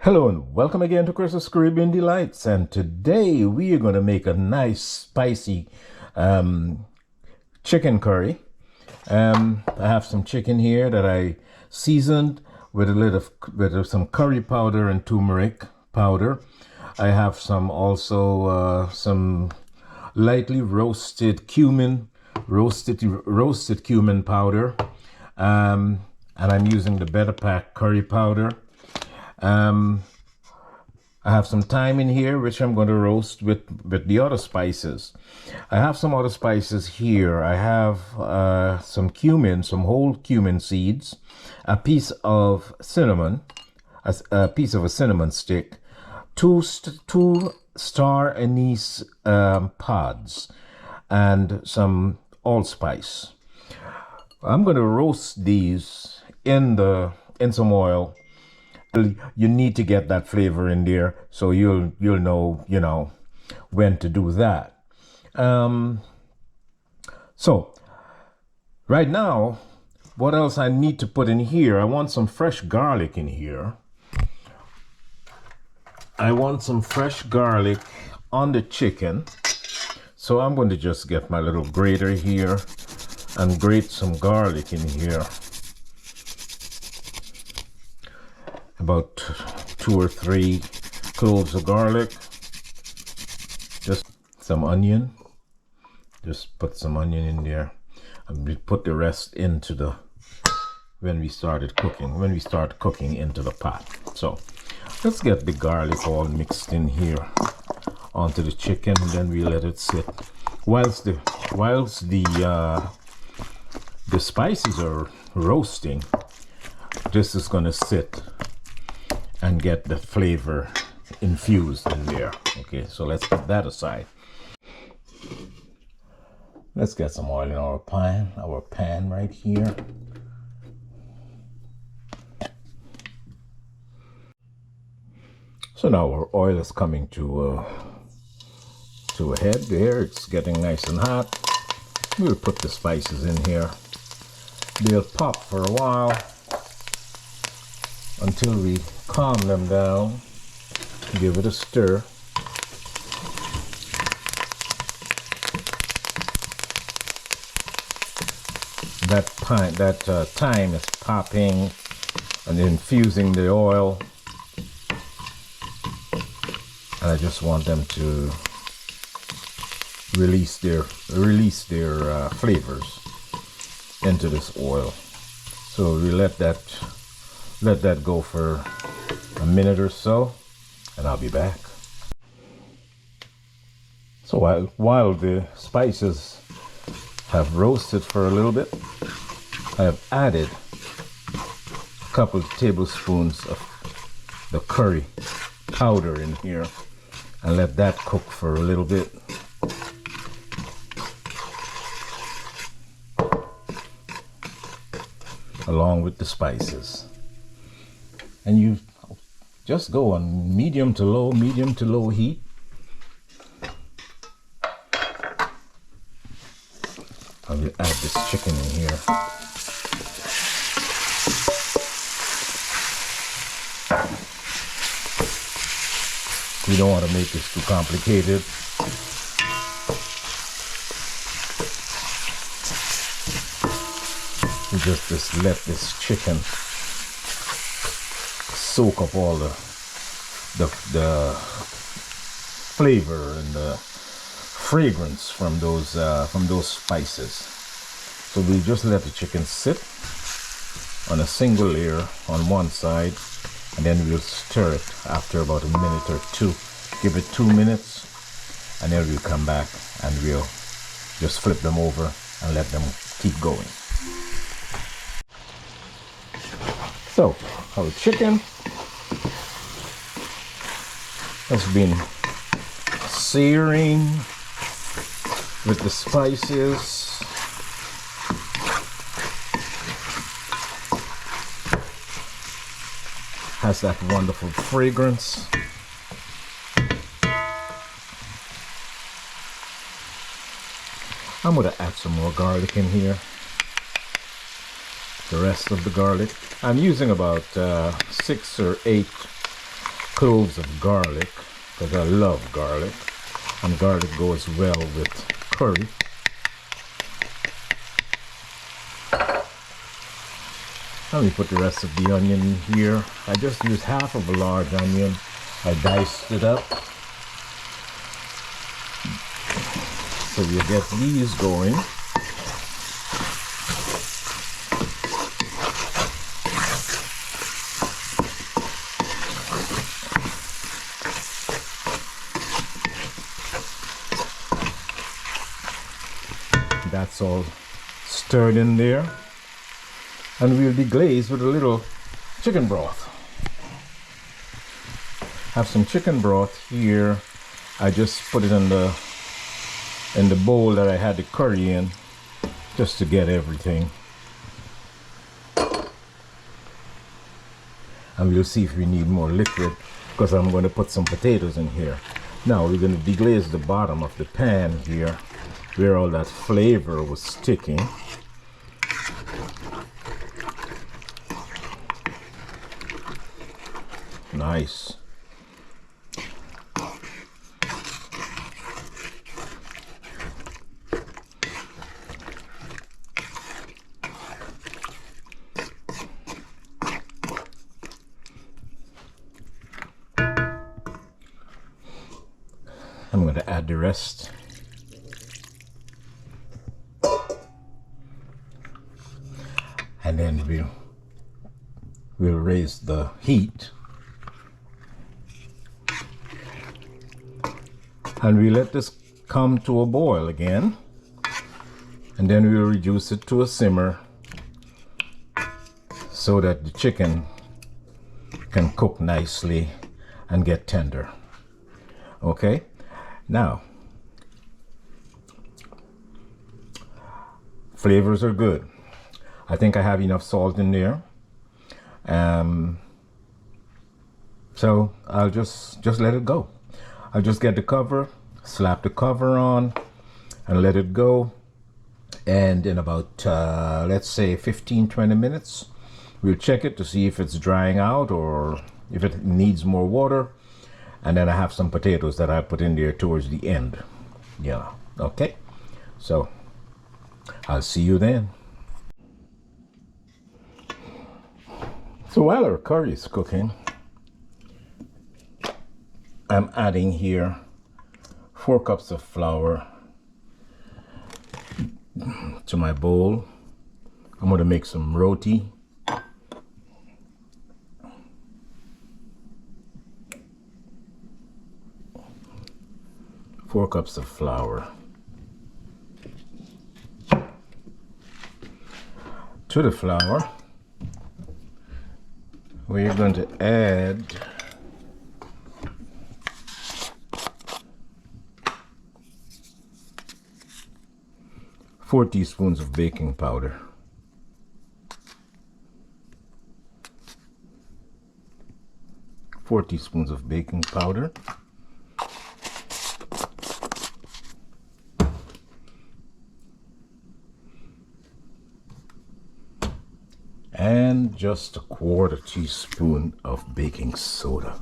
Hello and welcome again to Chris's Caribbean Delights, and today we are going to make a nice spicy chicken curry. I have some chicken here that I seasoned with some curry powder and turmeric powder. I have some lightly roasted cumin, roasted cumin powder, and I'm using the Better Pack curry powder. I have some thyme in here, which I'm going to roast with the other spices. I have some other spices here. I have some cumin, some whole cumin seeds, a piece of cinnamon, a piece of a cinnamon stick, two star anise pods, and some allspice. I'm going to roast these in some oil. You need to get that flavor in there, so you'll know when to do that. So right now, what else I need to put in here? I want some fresh garlic in here. I want some fresh garlic on the chicken, so I'm going to just get my little grater here and grate some garlic in here. About 2 or 3 cloves of garlic, just some onion, just put some onion in there, and we put the rest into when we start cooking into the pot. So let's get the garlic all mixed in here onto the chicken, and then we let it sit whilst the spices are roasting. This is going to sit and get the flavor infused in there. Okay, so let's put that aside. Let's get some oil in our pan right here. So now our oil is coming to a head there. It's getting nice and hot. We'll put the spices in here. They'll pop for a while until we calm them down. Give it a stir. That thyme is popping and infusing the oil, and I just want them to release their flavors into this oil. So we let that go for a minute or so, and I'll be back. So while the spices have roasted for a little bit, I have added a couple of tablespoons of the curry powder in here and let that cook for a little bit. Along with the spices. And you just go on medium to low heat. I will add this chicken in here. We don't want to make this too complicated. We just let this chicken soak up all the flavor and the fragrance from those spices. So we just let the chicken sit on a single layer on one side, and then we'll stir it after about a minute or two. Give it 2 minutes, and then we'll come back and we'll just flip them over and let them keep going. So our chicken has been searing with the spices. Has that wonderful fragrance. I'm going to add some more garlic in here. The rest of the garlic. I'm using about 6 or 8 cloves of garlic, because I love garlic, and garlic goes well with curry. Let me put the rest of the onion in here. I just used half of a large onion. I diced it up. So you get these going. That's all stirred in there. And we'll deglaze with a little chicken broth. Have some chicken broth here. I just put it in the bowl that I had the curry in, just to get everything. And we'll see if we need more liquid, because I'm going to put some potatoes in here. Now we're going to deglaze the bottom of the pan here, where all that flavor was sticking. Nice. I'm going to add the rest. And then we'll raise the heat. And we let this come to a boil again. And then we'll reduce it to a simmer so that the chicken can cook nicely and get tender. Okay? Now, flavors are good. I think I have enough salt in there. So I'll just let it go. I'll just get the cover, slap the cover on, and let it go. And in about, let's say 15-20 minutes, we'll check it to see if it's drying out or if it needs more water. And then I have some potatoes that I put in there towards the end. Yeah, okay. So I'll see you then. So while our curry is cooking, I'm adding here 4 cups of flour to my bowl. I'm going to make some roti. Four cups of flour. To the flour, we're going to add 4 teaspoons of baking powder. 4 teaspoons of baking powder. And just a 1/4 teaspoon of baking soda.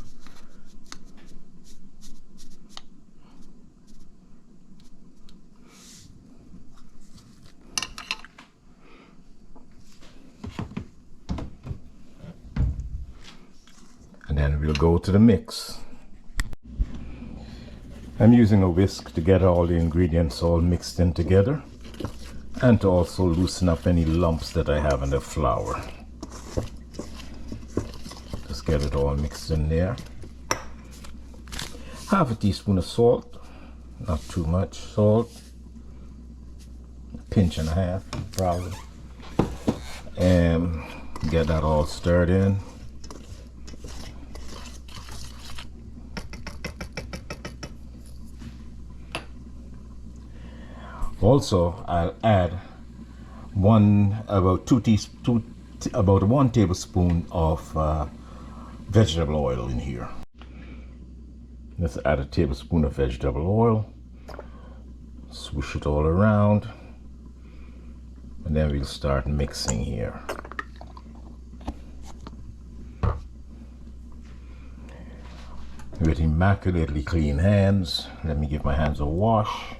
And then we'll go to the mix. I'm using a whisk to get all the ingredients all mixed in together, and to also loosen up any lumps that I have in the flour. Just get it all mixed in there. 1/2 teaspoon of salt, not too much salt, a pinch and a half probably, and get that all stirred in. Also, I'll add about 1 tablespoon of vegetable oil in here. Let's add a tablespoon of vegetable oil. Swish it all around, and then we'll start mixing here. with immaculately clean hands. Let me give my hands a wash.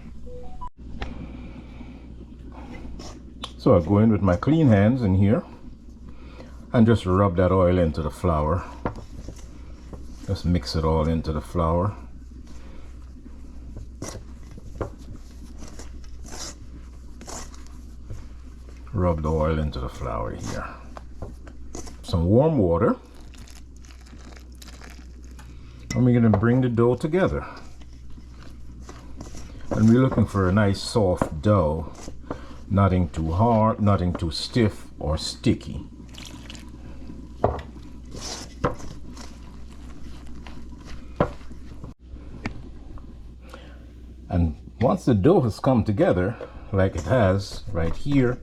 So I go in with my clean hands in here and just rub that oil into the flour. Just mix it all into the flour. Rub the oil into the flour here. Some warm water. And we're going to bring the dough together. And we're looking for a nice soft dough. Nothing too hard, nothing too stiff or sticky. And once the dough has come together, like it has right here,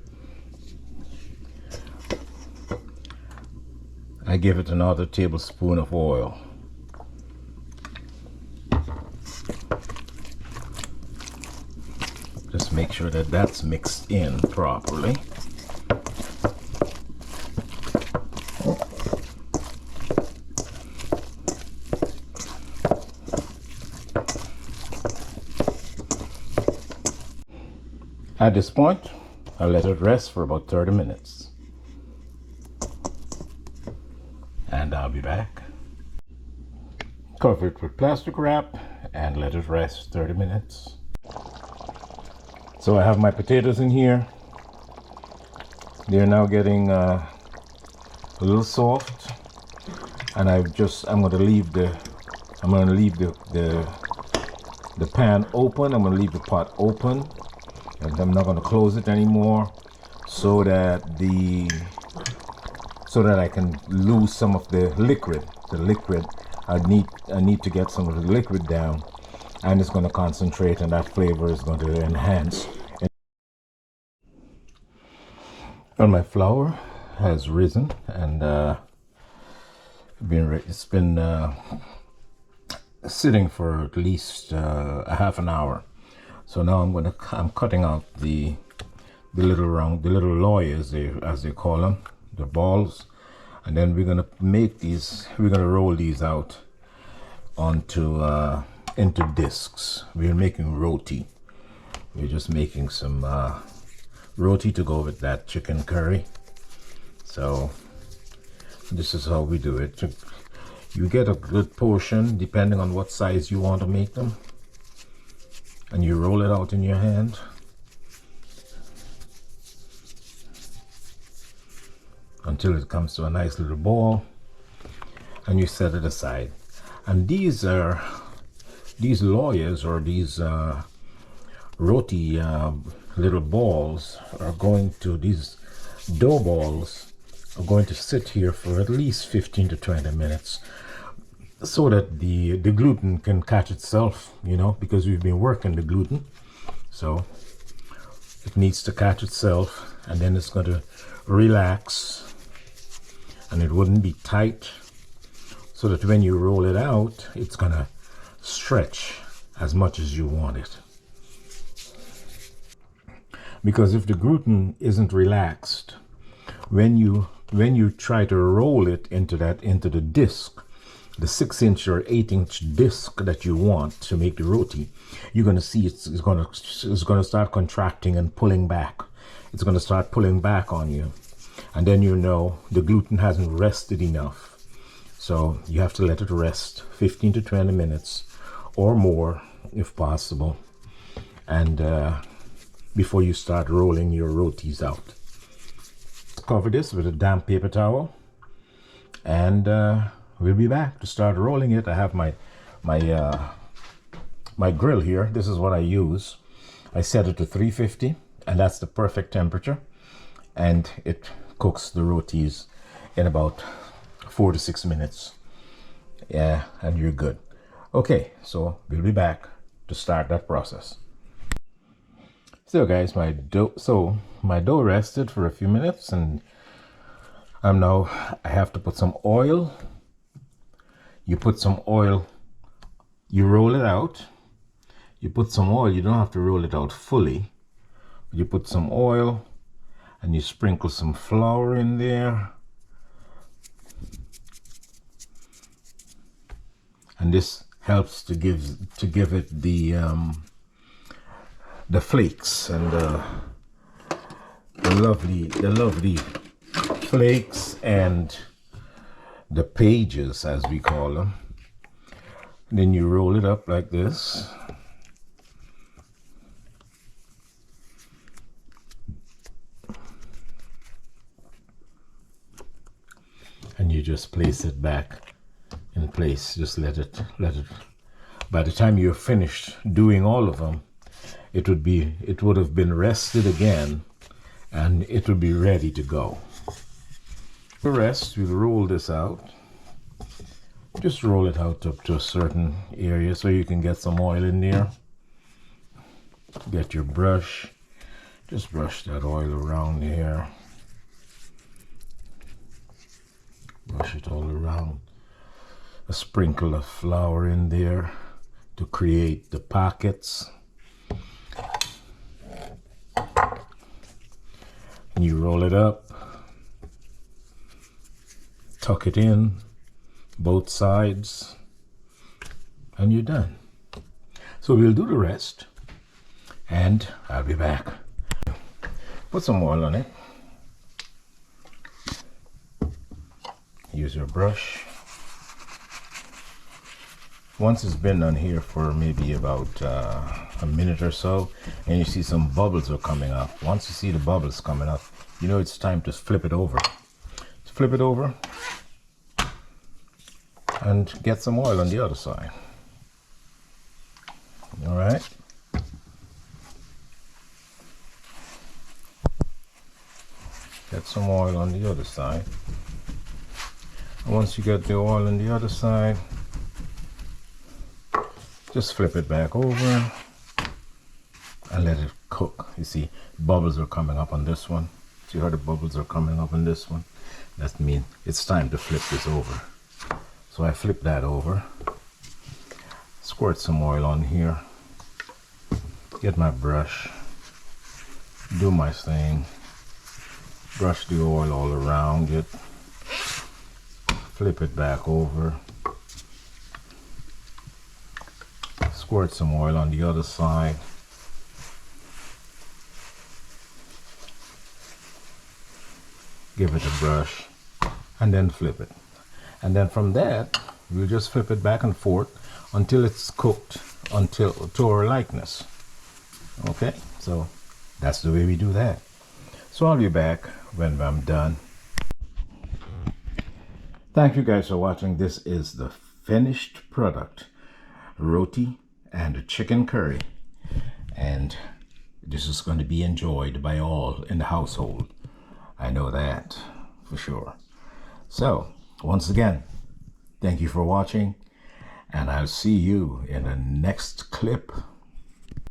I give it another tablespoon of oil. Just make sure that that's mixed in properly. At this point, I'll let it rest for about 30 minutes. And I'll be back. Cover it with plastic wrap and let it rest 30 minutes. So I have my potatoes in here. They're now getting a little soft, and I'm going to leave the pan open. I'm going to leave the pot open, and I'm not going to close it anymore, so that I can lose some of the liquid. I need to get some of the liquid down, and it's going to concentrate, and that flavor is going to enhance. And my flour has risen, and it's been sitting for at least a half an hour. So now I'm cutting out the little lawyers, as they call them, the balls, and then we're gonna roll these out onto into discs. We're making roti. We're just making some roti to go with that chicken curry. So this is how we do it. You get a good portion depending on what size you want to make them, and you roll it out in your hand. Until it comes to a nice little ball, and you set it aside. And these lawyers, or these roti little balls, these dough balls are going to sit here for at least 15 to 20 minutes, so that the gluten can catch itself, because we've been working the gluten, so it needs to catch itself, and then it's going to relax, and it wouldn't be tight, so that when you roll it out, it's going to stretch as much as you want it. Because if the gluten isn't relaxed, when you try to roll it into the disc, the 6-inch or 8-inch disc that you want to make the roti, you're going to see it's going to start contracting and pulling back. It's going to start pulling back on you, and then the gluten hasn't rested enough. So you have to let it rest 15 to 20 minutes or more if possible, and before you start rolling your rotis out. Cover this with a damp paper towel, and we'll be back to start rolling it. I have my grill here. This is what I use. I set it to 350, and that's the perfect temperature, and it cooks the rotis in about 4 to 6 minutes. Yeah, and you're good. Okay, so we'll be back to start that process. So guys, my dough rested for a few minutes, and I have to put some oil. You put some oil, you roll it out. You put some oil, you don't have to roll it out fully. You put some oil, and you sprinkle some flour in there. And this helps to give it the flakes and the lovely flakes and the pages, as we call them. Then you roll it up like this. And you just place it back in place. Just let it. By the time you're finished doing all of them, it would have been rested again, and it would be ready to go. The rest, we'll roll this out. Just roll it out up to a certain area so you can get some oil in there. Get your brush. Just brush that oil around here. Brush it all around. A sprinkle of flour in there to create the pockets. And you roll it up. Tuck it in, both sides, and you're done. So we'll do the rest, and I'll be back. Put some oil on it. Use your brush. Once it's been on here for maybe about a minute or so, and you see some bubbles are coming up. Once you see the bubbles coming up, you know it's time to flip it over. Flip it over and get some oil on the other side. All right. Get some oil on the other side. And once you get the oil on the other side, just flip it back over and let it cook. You see, bubbles are coming up on this one. See how the bubbles are coming up on this one? That means it's time to flip this over. So I flip that over, squirt some oil on here, get my brush, do my thing, brush the oil all around it, flip it back over, squirt some oil on the other side, give it a brush, and then flip it. And then from that, we'll just flip it back and forth until it's cooked to our likeness. Okay, so that's the way we do that. So I'll be back when I'm done. Thank you guys for watching. This is the finished product, roti and chicken curry. And this is going to be enjoyed by all in the household. I know that for sure. So, once again, thank you for watching, and I'll see you in the next clip.